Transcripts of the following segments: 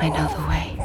I know the way.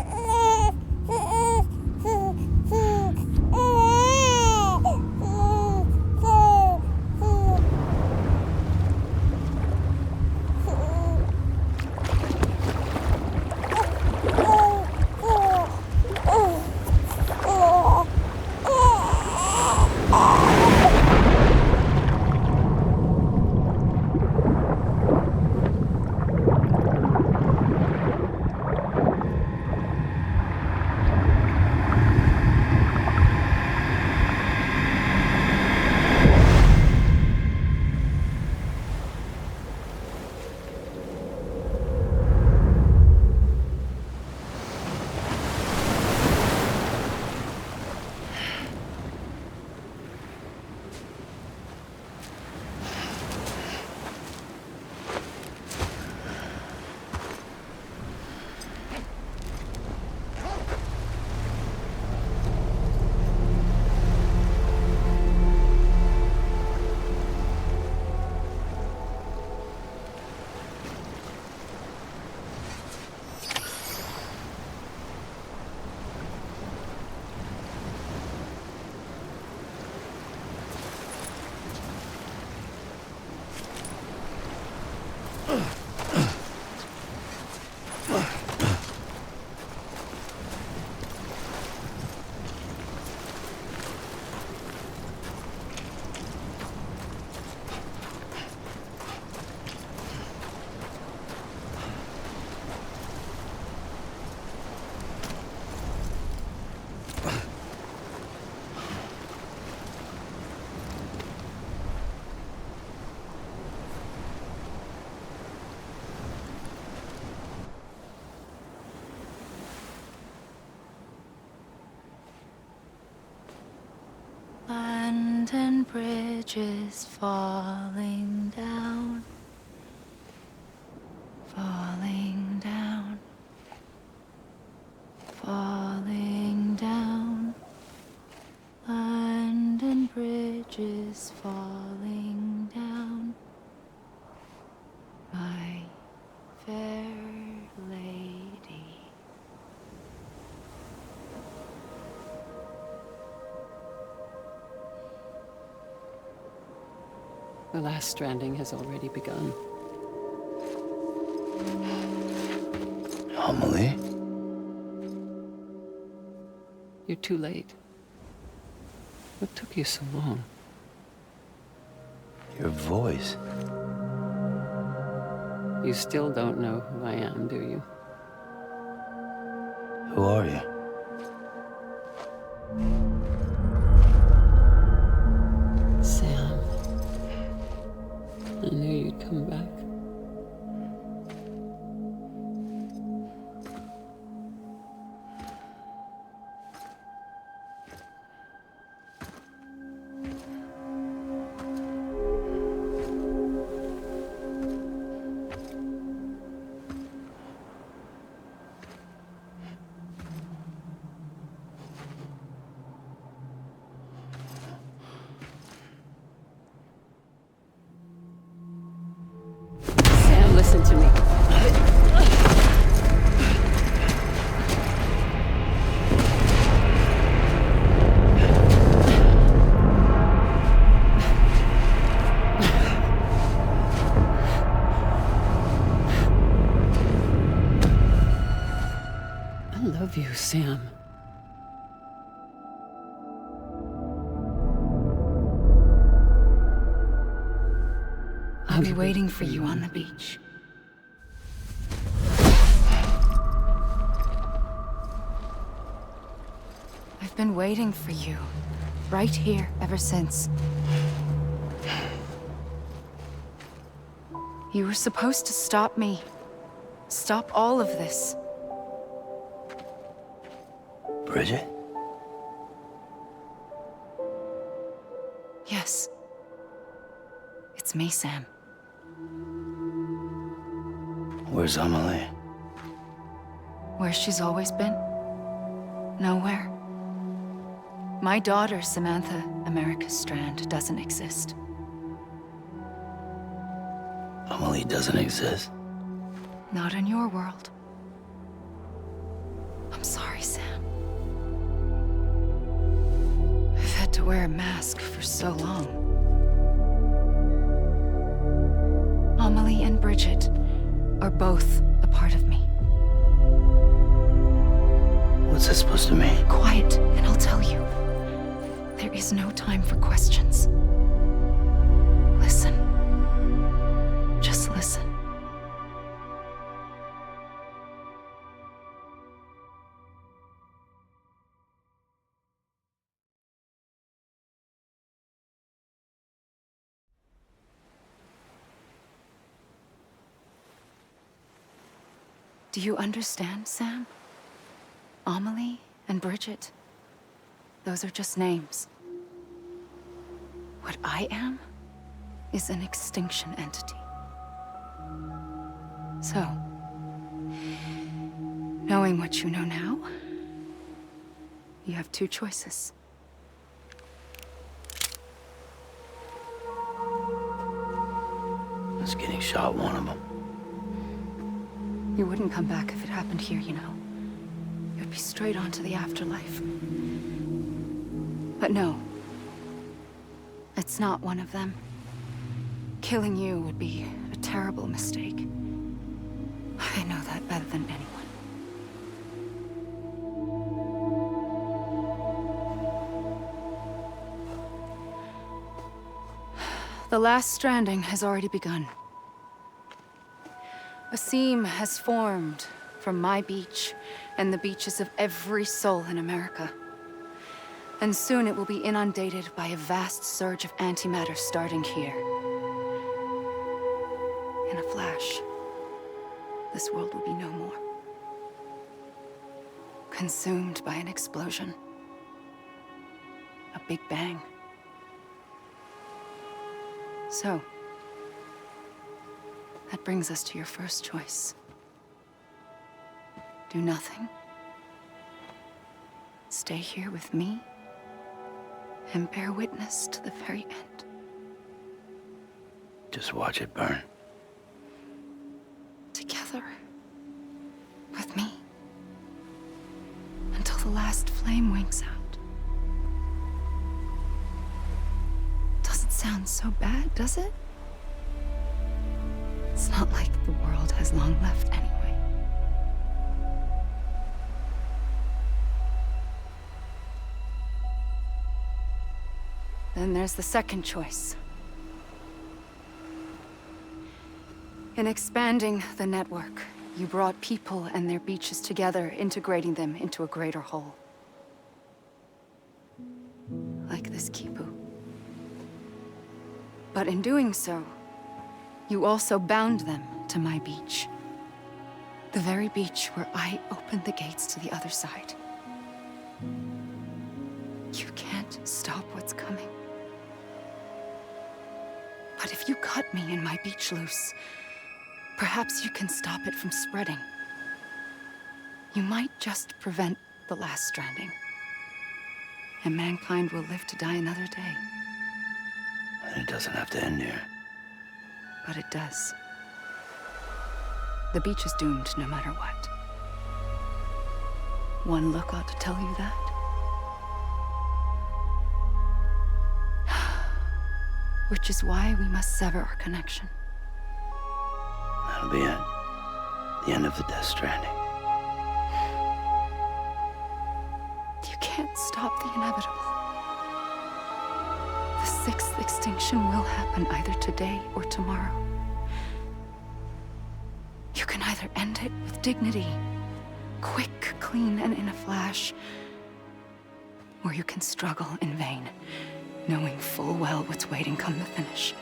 London Bridge is falling down, falling down, falling down. London Bridge is falling down, my fair lady. The last stranding has already begun. Amelie? You're too late. What took you so long? Your voice. You still don't know who I am, do you? Who are you? Sam. I knew you'd come back. Sam, listen to me. I love you, Sam. I'll be waiting for you on the beach. I've been waiting for you, right here, ever since. You were supposed to stop me. Stop all of this. Bridget? Yes. It's me, Sam. Where's Amelie? Where she's always been. Nowhere. My daughter, Samantha America Strand, doesn't exist. Amelie doesn't exist. Not in your world. wear a mask for so long. Amelie and Bridget are both a part of me. What's that supposed to mean? Quiet, and I'll tell you. There is no time for questions. Listen. Just listen. Do you understand, Sam? Amelie and Bridget, those are just names. What I am is an extinction entity. So, knowing what you know now, you have two choices. Us getting shot, one of them. You wouldn't come back if it happened here, you know. You'd be straight on to the afterlife. But no. It's not one of them. Killing you would be a terrible mistake. I know that better than anyone. The last stranding has already begun. A seam has formed from my beach and the beaches of every soul in America. And soon it will be inundated by a vast surge of antimatter starting here. In a flash, this world will be no more. Consumed by an explosion. A big bang. So, that brings us to your first choice. Do nothing. Stay here with me and bear witness to the very end. Just watch it burn. Together. With me. Until the last flame winks out. Doesn't sound so bad, does it? It's not like the world has long left anyway. Then there's the second choice. In expanding the network, you brought people and their beaches together, integrating them into a greater whole. Like this Kipu. But in doing so, you also bound them to my beach. The very beach where I opened the gates to the other side. You can't stop what's coming. But if you cut me and my beach loose, perhaps you can stop it from spreading. You might just prevent the last stranding. And mankind will live to die another day. And it doesn't have to end here. But it does. The beach is doomed no matter what. One look ought to tell you that. Which is why we must sever our connection. That'll be it. The end of the Death Stranding. You can't stop the inevitable. The sixth extinction will happen either today or tomorrow. You can either end it with dignity, quick, clean, and in a flash, or you can struggle in vain, knowing full well what's waiting come the finish.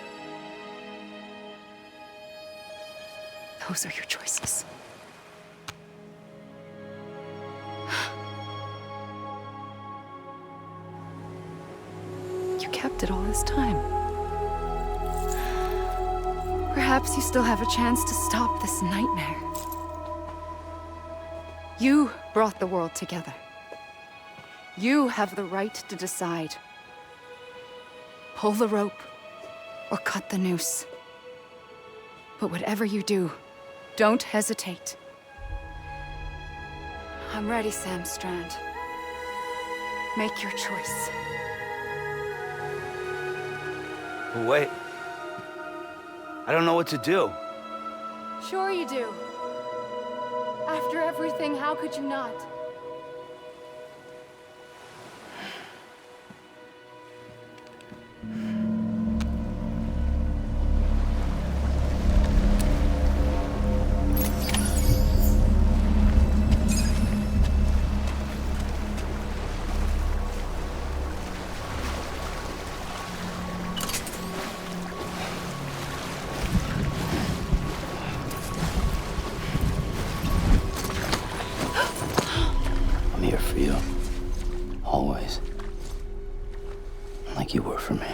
Those are your choices. You kept it all this time. Perhaps you still have a chance to stop this nightmare. You brought the world together. You have the right to decide. Pull the rope or cut the noose. But whatever you do, don't hesitate. I'm ready, Sam Strand. Make your choice. But wait. I don't know what to do. Sure you do. After everything, how could you not? I'm here for you. Always. Like you were for me.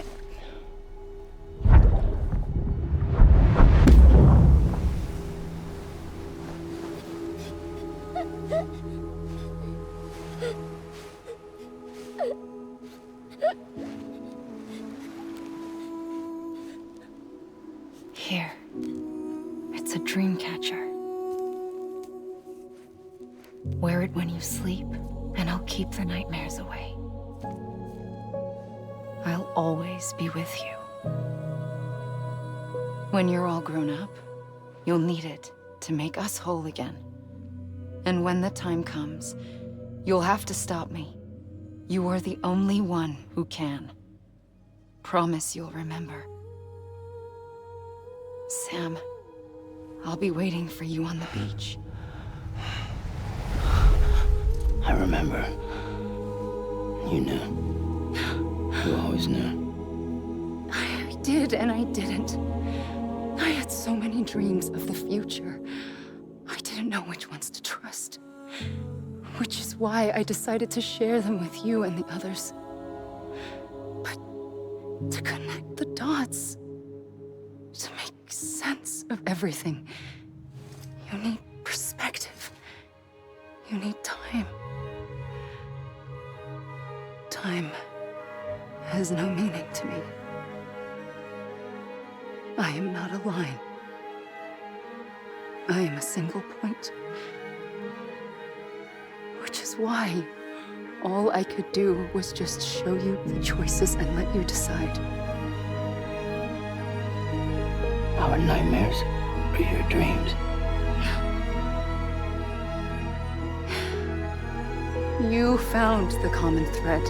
Here. It's a dream catcher. Wear it when you sleep, and I'll keep the nightmares away. I'll always be with you. When you're all grown up, you'll need it to make us whole again. And when the time comes, you'll have to stop me. You are the only one who can. Promise you'll remember. Sam, I'll be waiting for you on the beach. I remember. You knew. You always knew. I did and I didn't. I had so many dreams of the future. I didn't know which ones to trust. Which is why I decided to share them with you and the others. But to connect the dots, to make sense of everything, you need perspective. You need time. Time has no meaning to me. I am not a line. I am a single point. Which is why all I could do was just show you the choices and let you decide. Our nightmares are your dreams. You found the common thread,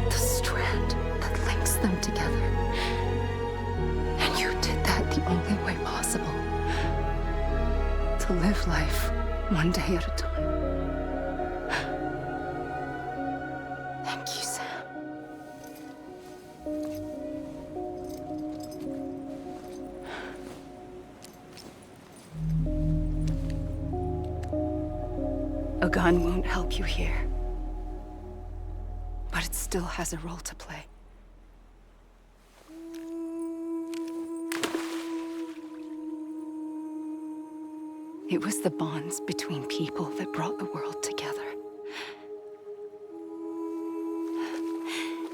the strand that links them together. And you did that the only way possible. To live life one day at a time. Thank you, Sam. A gun won't help you here. But it still has a role to play. It was the bonds between people that brought the world together.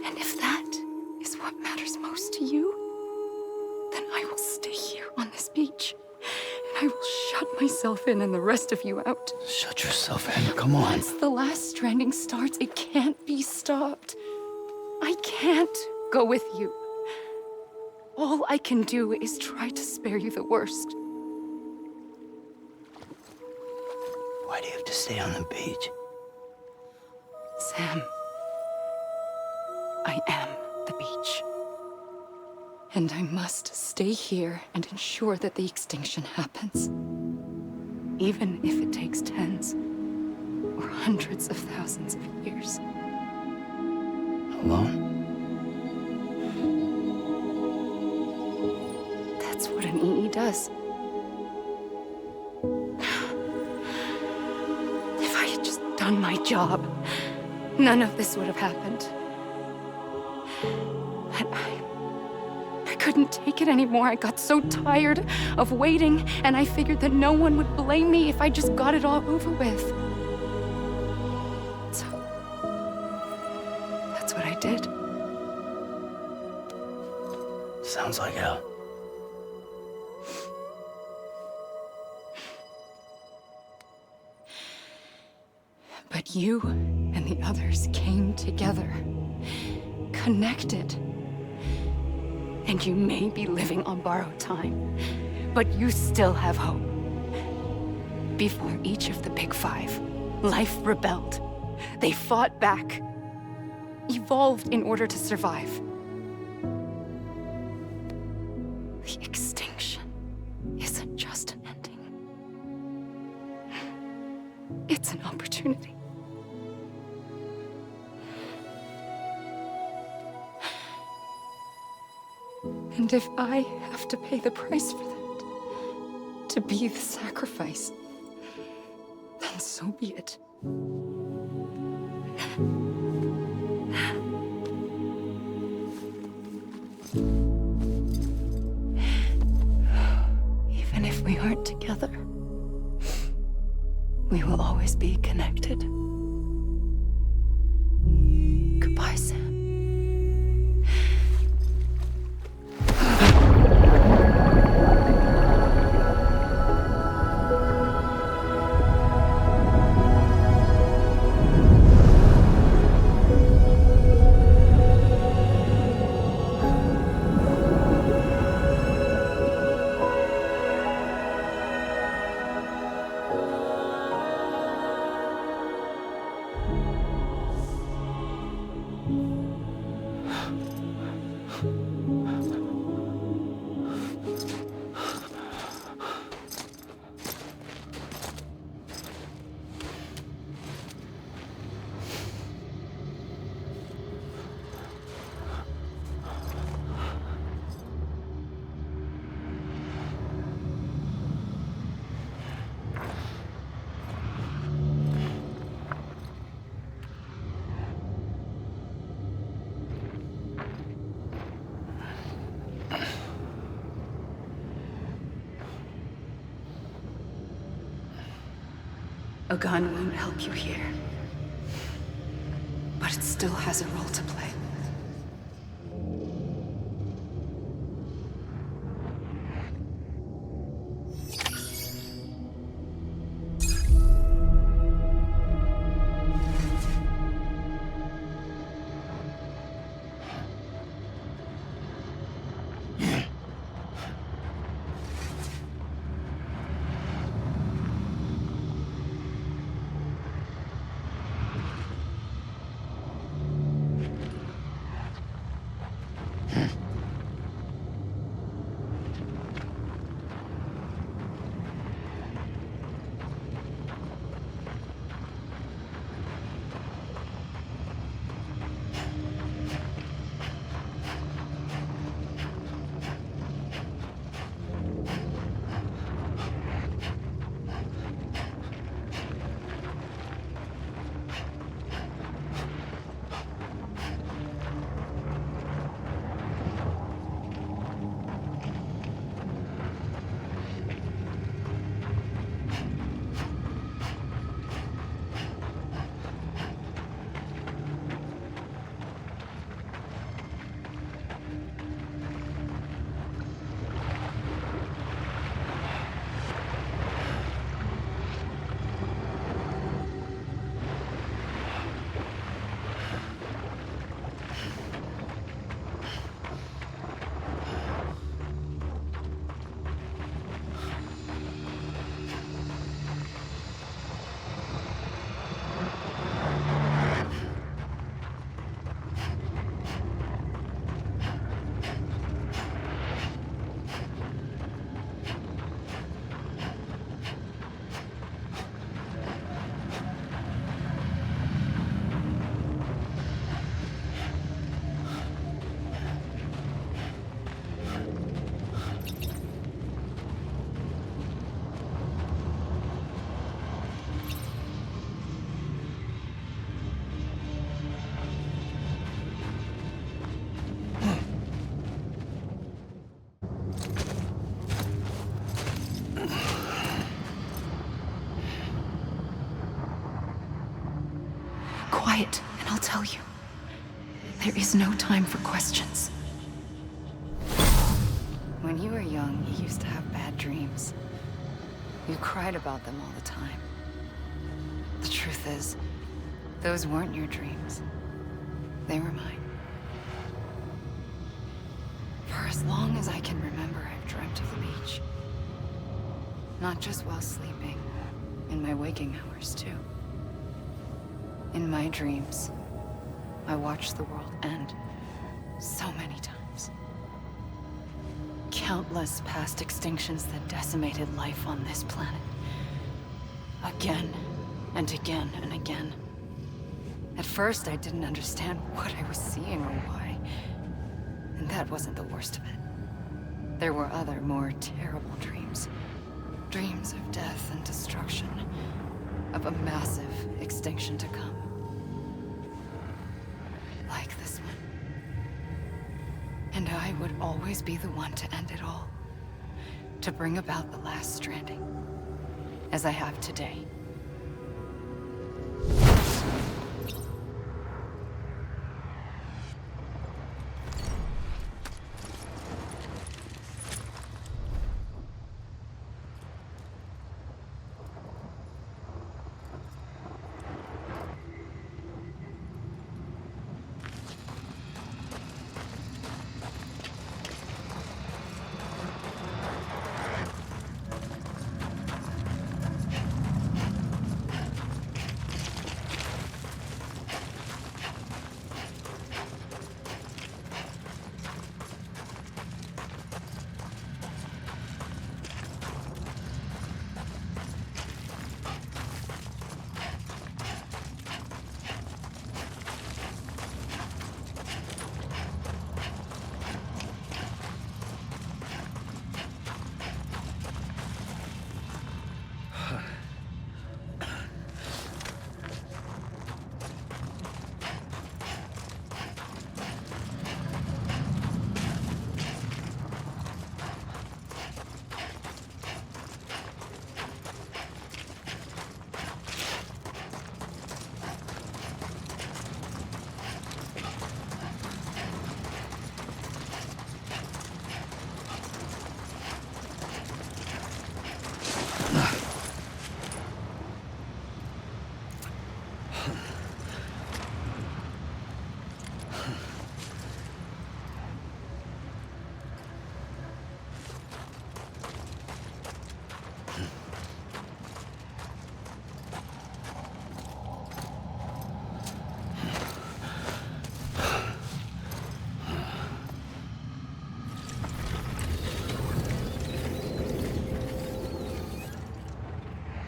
And if that is what matters most to you, then I will stay here on this beach. And I will shut myself in and the rest of you out. Shut yourself in. Come on. Once the last stranding starts, it can't be stopped. I can't go with you. All I can do is try to spare you the worst. Why do you have to stay on the beach? Sam, I am the beach. And I must stay here and ensure that the extinction happens. Even if it takes tens or hundreds of thousands of years. Alone? That's what an EE does. If I had just done my job, none of this would have happened. But I couldn't take it anymore. I got so tired of waiting, and I figured that no one would blame me if I just got it all over with. So, that's what I did. Sounds like hell. But you and the others came together, connected. And you may be living on borrowed time, but you still have hope. Before each of the Big Five, life rebelled. They fought back, evolved in order to survive. The extinction isn't just an ending. It's an opportunity. And if I have to pay the price for that, to be the sacrifice, then so be it. Even if we aren't together, we will always be connected. Goodbye, Sam. A gun won't help you here, but it still has a role to play. Quiet, and I'll tell you. There is no time for questions. When you were young, you used to have bad dreams. You cried about them all the time. The truth is, those weren't your dreams. They were mine. For as long as I can remember, I've dreamt of the beach. Not just while sleeping, in my waking hours too. In my dreams, I watched the world end so many times. Countless past extinctions that decimated life on this planet. Again, and again, and again. At first, I didn't understand what I was seeing or why. And that wasn't the worst of it. There were other, more terrible dreams. Dreams of death and destruction. Of a massive extinction to come. Like this one. And I would always be the one to end it all. To bring about the last stranding. As I have today.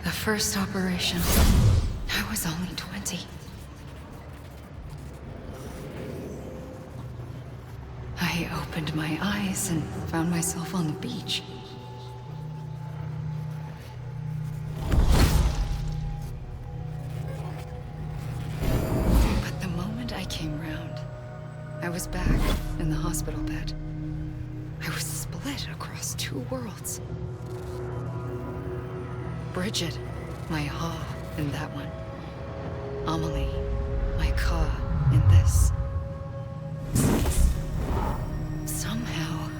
The first operation, I was only 20. I opened my eyes and found myself on the beach. But the moment I came round, I was back in the hospital bed. I was split across two worlds. Bridget, my Ha in that one. Amelie, my Ka in this. Somehow,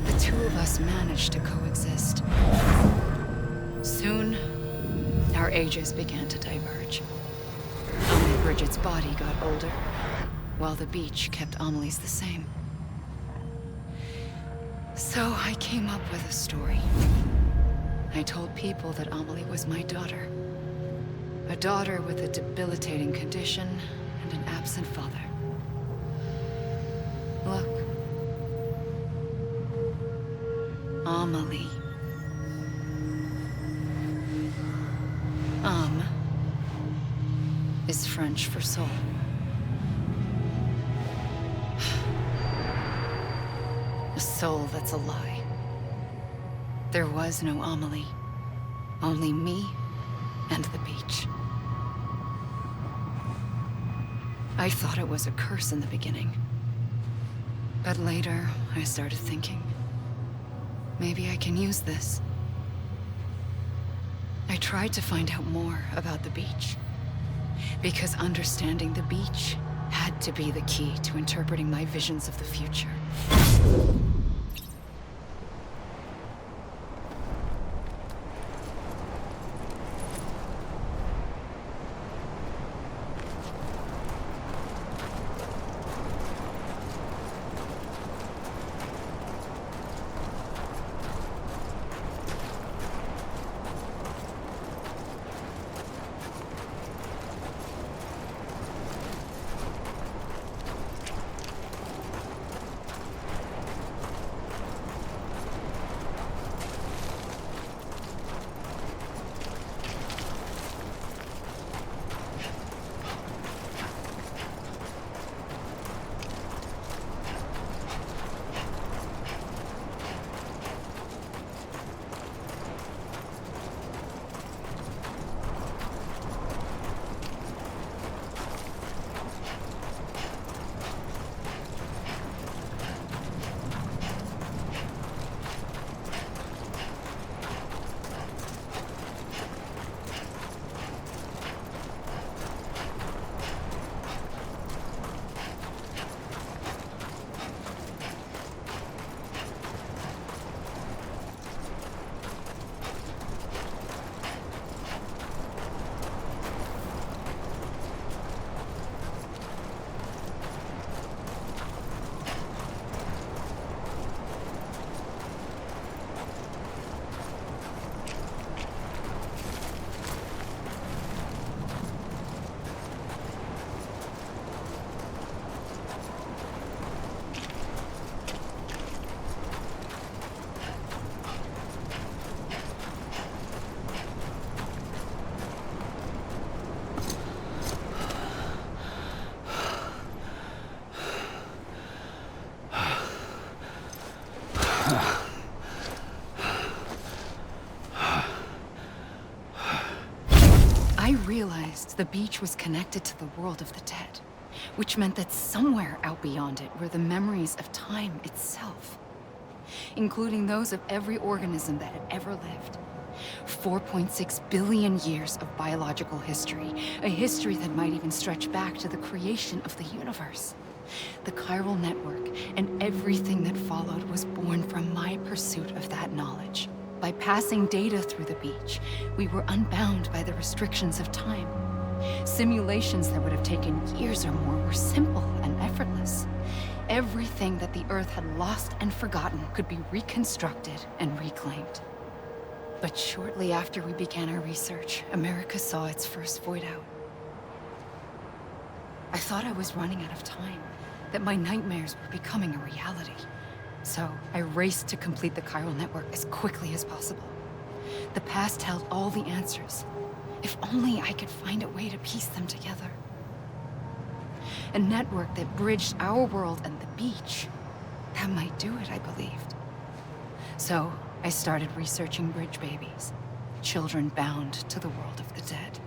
the two of us managed to coexist. Soon, our ages began to diverge. Only Bridget's body got older, while the beach kept Amelie's the same. So I came up with a story. I told people that Amelie was my daughter. A daughter with a debilitating condition and an absent father. Look. Amelie. Am is French for soul. A soul that's a lie. There was no Amelie. Only me and the beach. I thought it was a curse in the beginning. But later, I started thinking, maybe I can use this. I tried to find out more about the beach. Because understanding the beach had to be the key to interpreting my visions of the future. I realized the beach was connected to the world of the dead, which meant that somewhere out beyond it were the memories of time itself, including those of every organism that had ever lived. 4.6 billion years of biological history, a history that might even stretch back to the creation of the universe. The chiral network and everything that followed was born from my pursuit of that knowledge. By passing data through the beach, we were unbound by the restrictions of time. Simulations that would have taken years or more were simple and effortless. Everything that the Earth had lost and forgotten could be reconstructed and reclaimed. But shortly after we began our research, America saw its first void out. I thought I was running out of time, that my nightmares were becoming a reality. So I raced to complete the chiral network as quickly as possible. The past held all the answers. If only I could find a way to piece them together. A network that bridged our world and the beach. That might do it, I believed. So I started researching bridge babies, children bound to the world of the dead.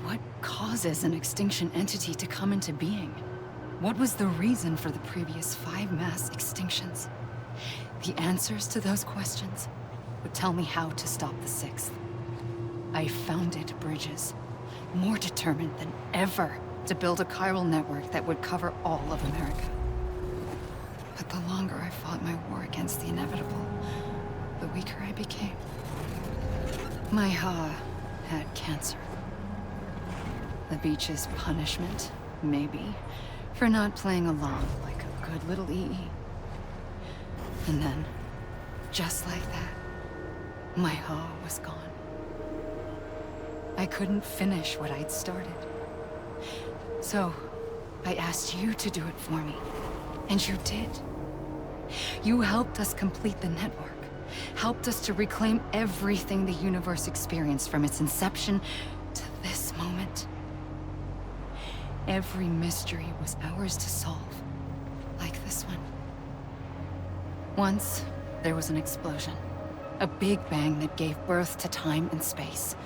What causes an extinction entity to come into being? What was the reason for the previous 5 mass extinctions? The answers to those questions would tell me how to stop the 6th. I founded bridges, more determined than ever to build a chiral network that would cover all of America. But the longer I fought my war against the inevitable, the weaker I became. My Ha had cancer. The beach's punishment, maybe, for not playing along like a good little EE. And then, just like that, my Ha was gone. I couldn't finish what I'd started. So, I asked you to do it for me, and you did. You helped us complete the network, helped us to reclaim everything the universe experienced from its inception to this moment. Every mystery was ours to solve, like this one. Once, there was an explosion. A big bang that gave birth to time and space.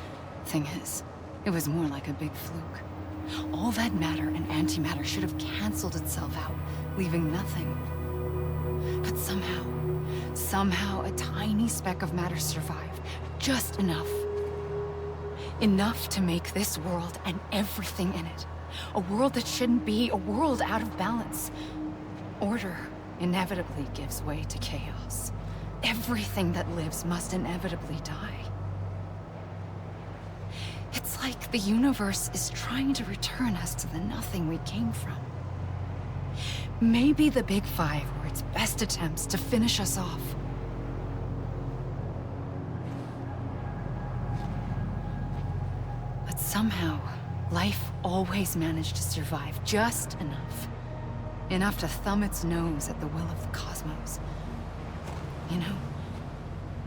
Thing is, it was more like a big fluke. All that matter and antimatter should have canceled itself out, leaving nothing. But somehow a tiny speck of matter survived. Just enough. Enough to make this world and everything in it. A world that shouldn't be, a world out of balance. Order inevitably gives way to chaos. Everything that lives must inevitably die. It's like the universe is trying to return us to the nothing we came from. Maybe the Big Five were its best attempts to finish us off. But somehow, life always managed to survive just enough. Enough to thumb its nose at the will of the cosmos. You know,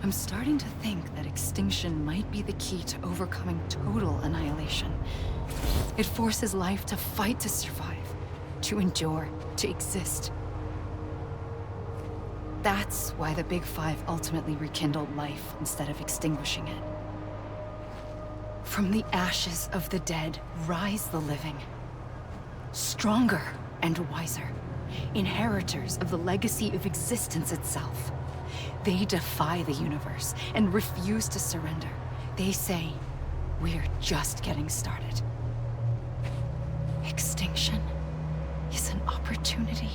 I'm starting to think that extinction might be the key to overcoming total annihilation. It forces life to fight to survive, to endure, to exist. That's why the Big Five ultimately rekindled life instead of extinguishing it. From the ashes of the dead rise the living. Stronger and wiser. Inheritors of the legacy of existence itself. They defy the universe and refuse to surrender. They say, we're just getting started. Extinction is an opportunity.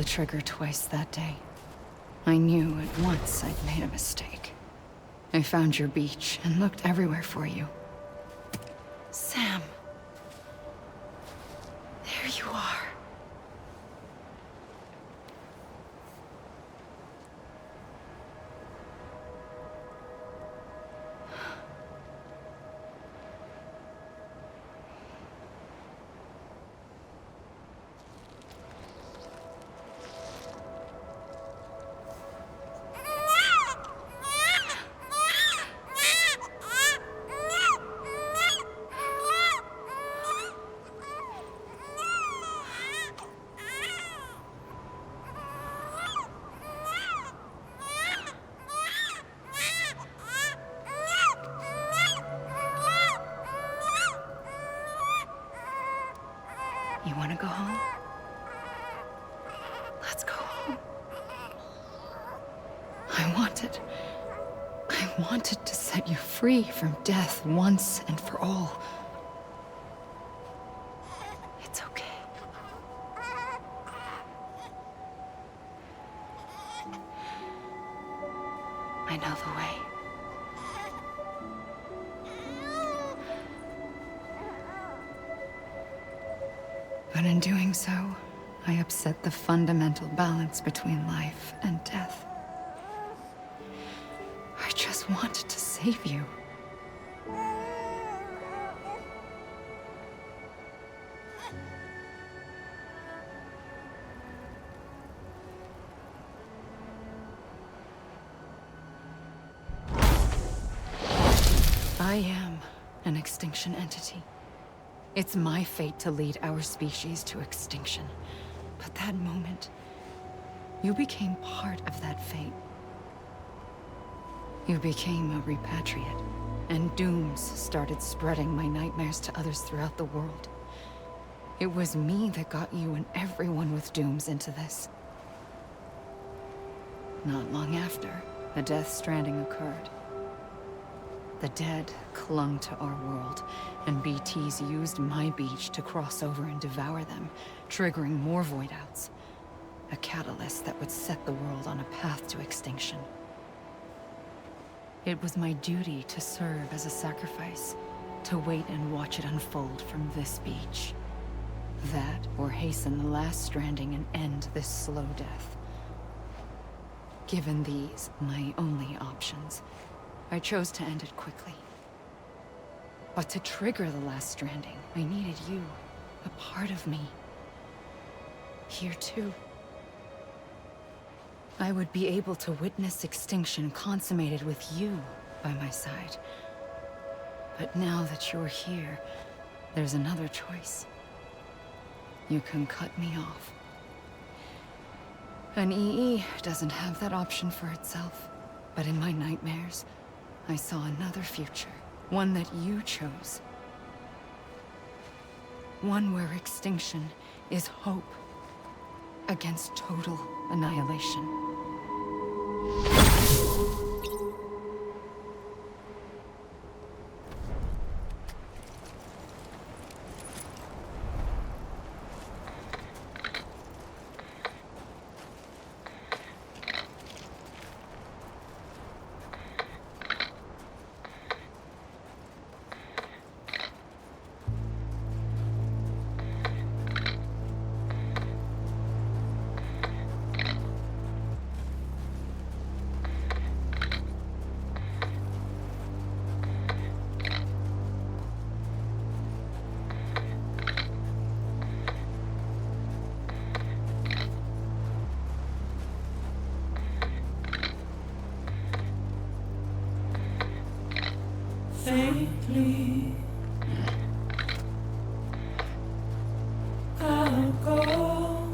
the trigger twice that day. I knew at once I'd made a mistake. I found your beach and looked everywhere for you. Sam. There you are. You want to go home? Let's go home. I wanted to set you free from death once and for all. It's okay. I know the way. But in doing so, I upset the fundamental balance between life and death. I just wanted to save you. I am an extinction entity. It's my fate to lead our species to extinction. But that moment, you became part of that fate. You became a repatriate, and dooms started spreading my nightmares to others throughout the world. It was me that got you and everyone with dooms into this. Not long after, the Death Stranding occurred. The dead clung to our world, and BTs used my beach to cross over and devour them, triggering more void-outs. A catalyst that would set the world on a path to extinction. It was my duty to serve as a sacrifice, to wait and watch it unfold from this beach. That, or hasten the last stranding and end this slow death. Given these, my only options, I chose to end it quickly. But to trigger the last stranding, I needed you, a part of me. Here too. I would be able to witness extinction consummated with you by my side. But now that you're here, there's another choice. You can cut me off. An EE doesn't have that option for itself. But in my nightmares, I saw another future. One that you chose. One where extinction is hope against total annihilation. Faintly, I'll go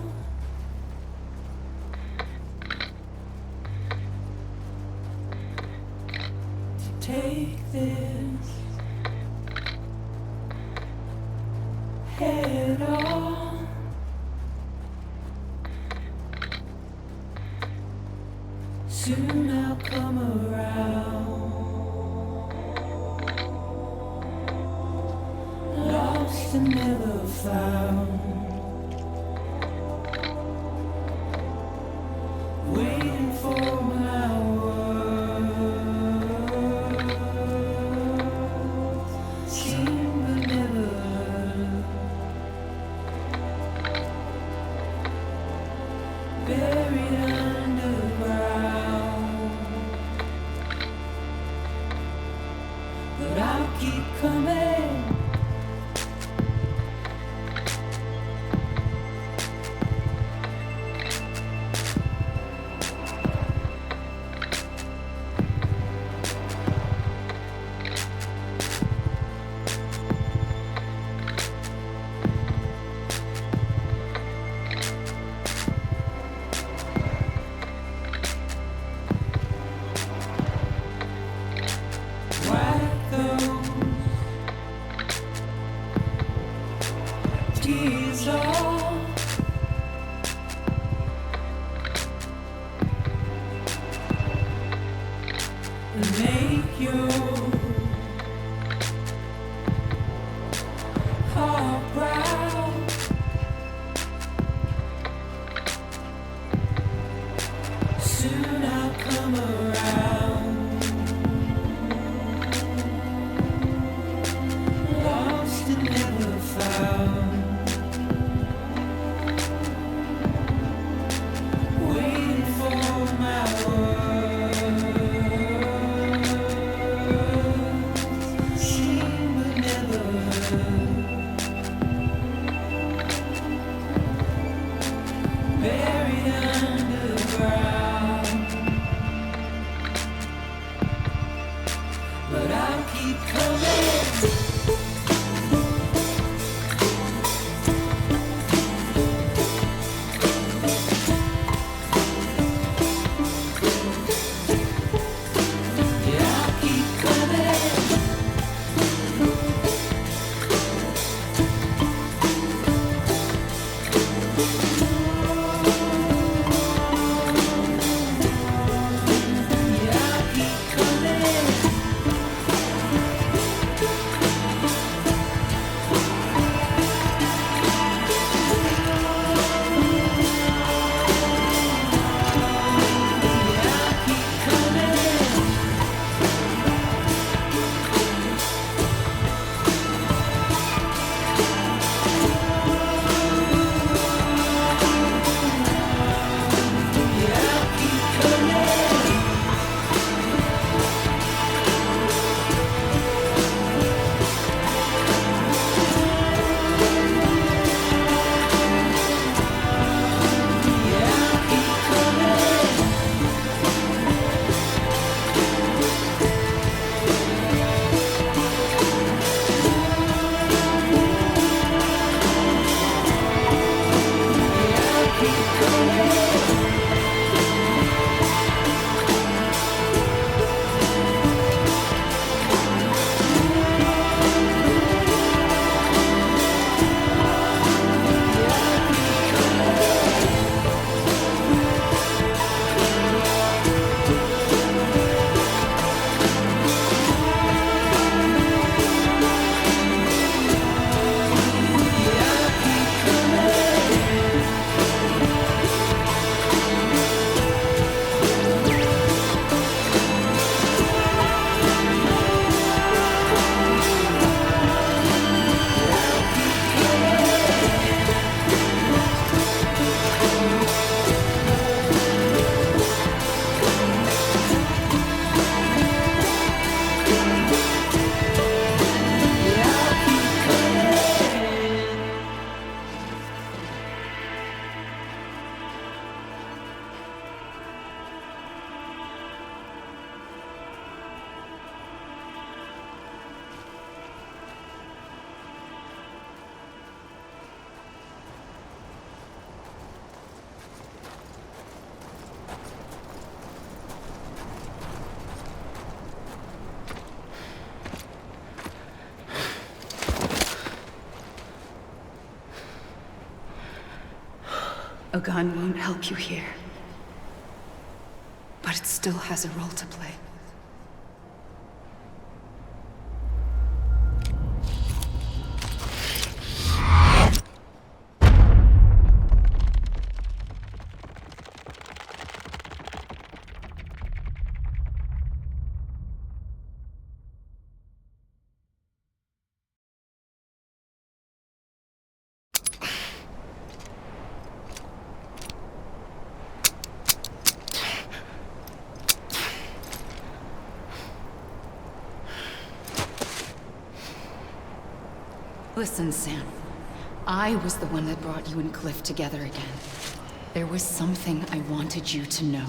to take this head on. Soon I'll come around. Lost and never found. keep coming. Wipe those tears off. And make your heart proud. Soon I'll come around. Lost and never found. Waiting for my words. Seen but never heard. Buried underground. But I'll keep coming. Yeah, I'll keep coming. Yeah, I'll keep coming. Yeah, I'll keep coming. Yeah, I'll keep coming. Yeah, I'll keep coming. Yeah, I'll keep coming. A gun won't help you here. But it still has a role to play. Listen, Sam. I was the one that brought you and Cliff together again. There was something I wanted you to know.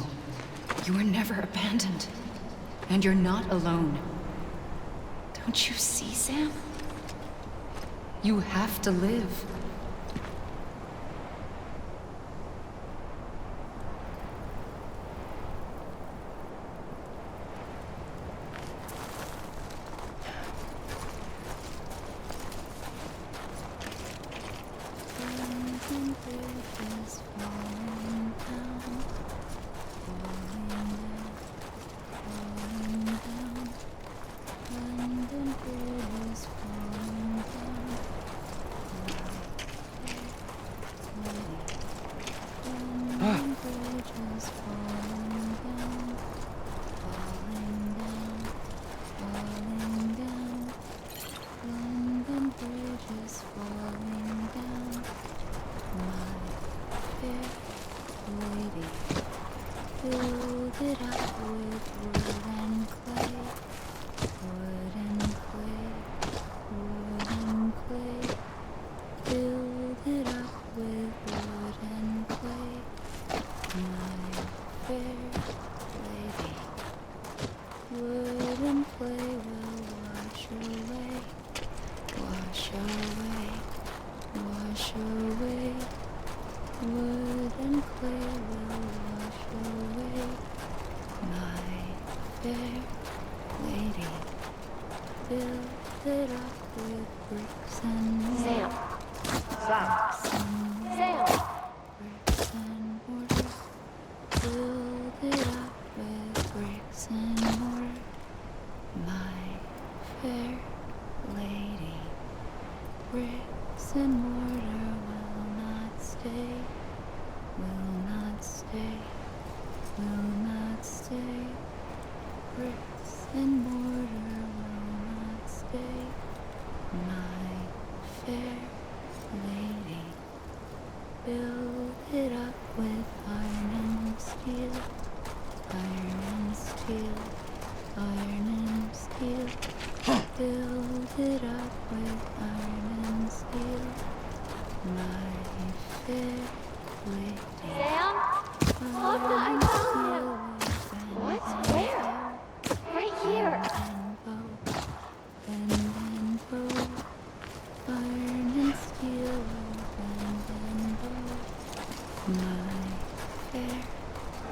You were never abandoned. And you're not alone. Don't you see, Sam? You have to live.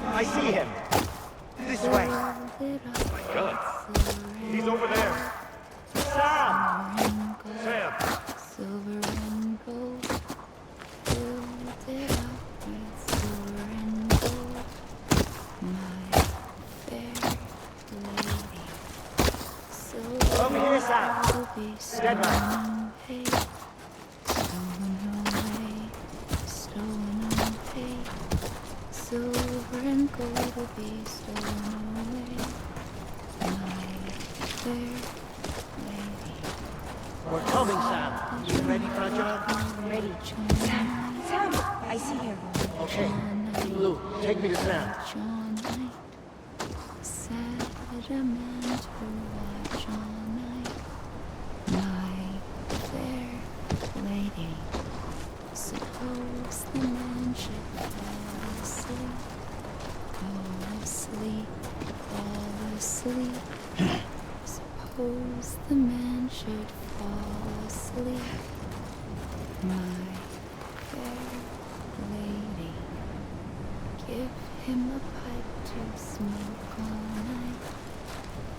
I see him. This way. Oh my God. He's over there. Sam! Sam! Silver and gold, filled it up with silver and gold. My fair lady, silver Over here, Sam. will be Dead man. away, stolen away, stolen away. Silver and gold will be stolen away. My fair lady. We're coming, Sam. You ready for a job? Ready, Sam, I see him. Okay. Lou, take me to Sam. John Knight, sad a man to watch all night. My fair lady, suppose the man should fall asleep, fall asleep, fall asleep. Suppose the man should fall asleep. My fair lady, give him a pipe to smoke all night.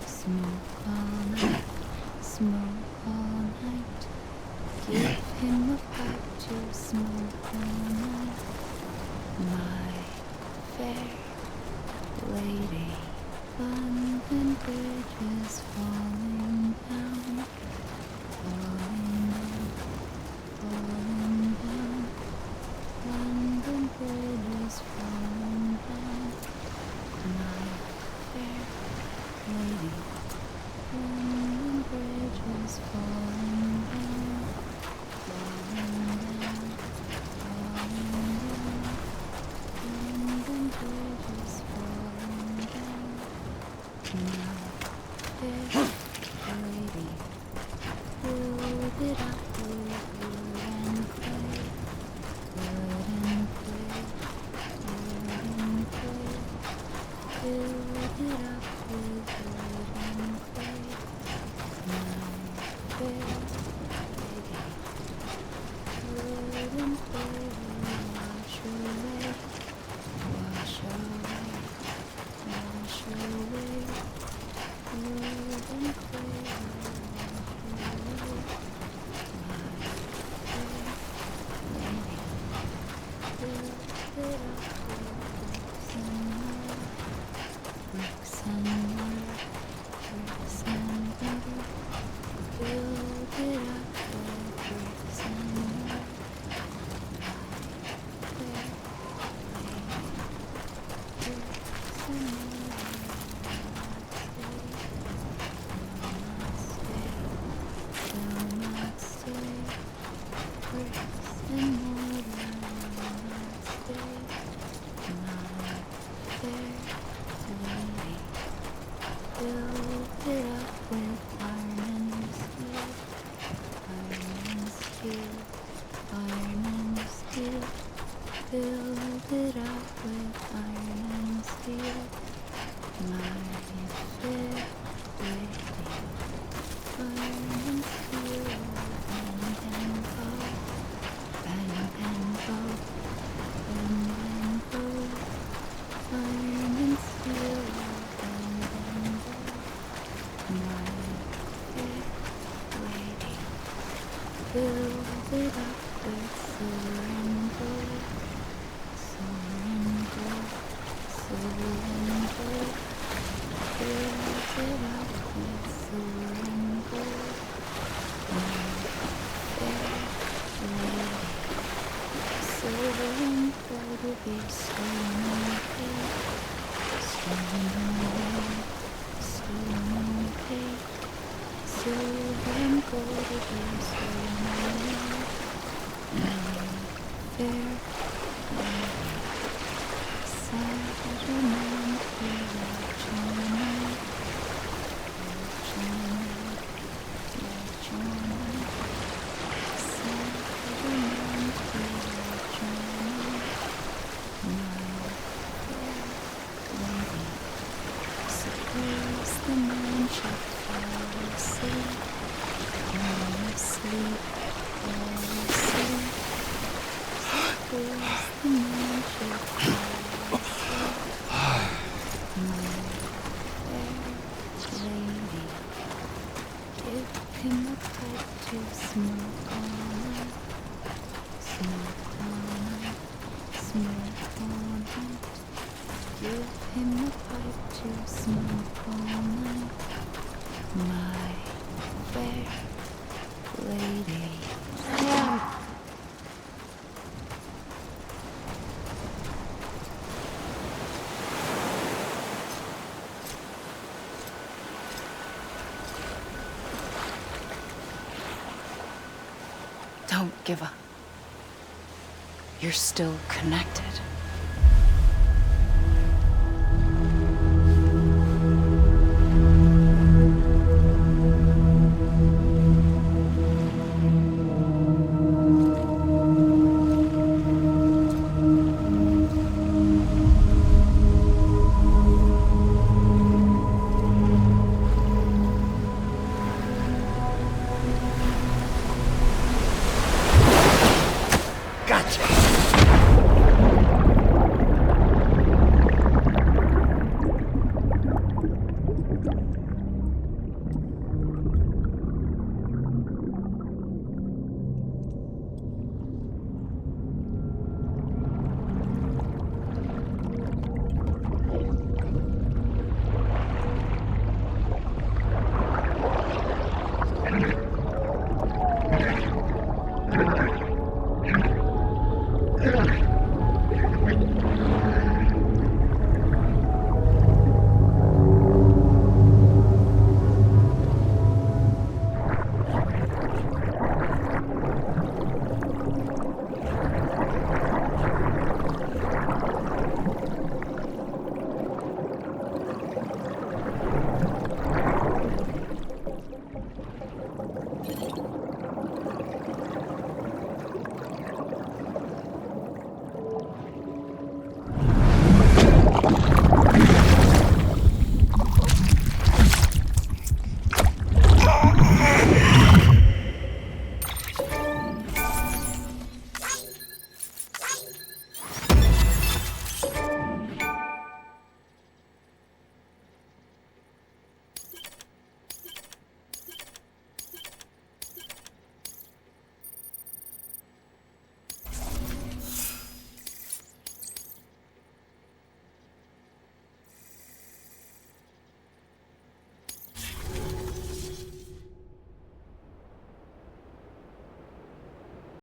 Smoke all night, smoke all night. Give him a pipe to smoke all night. My fair lady, London Bridge is falling down, falling down, falling down. London Bridge is falling down. My fair lady, London Bridge is falling down, falling down, falling down. London Bridge is falling down. My fair lady, build it up with Build it up with iron and steel, my fair lady. Iron and steel, bend and bow, bend and bow, bend and bow. Iron and steel, bend and bow, my fair lady. Build it up with silver and gold. Silver and gold, silver and gold. Build it up with silver and gold. My fair lady. Silver and gold will be stolen away. Stolen away. Stolen away. Silver and gold will be stolen away. My fair lady. Saturday Suppose the man should fall asleep, fall asleep, fall asleep. Suppose the man should fall asleep, my fair lady. Give him a pipe to smoke on, smoke on, smoke on. Give him a pipe to smoke all night, my fair lady. Don't give up. You're still connected.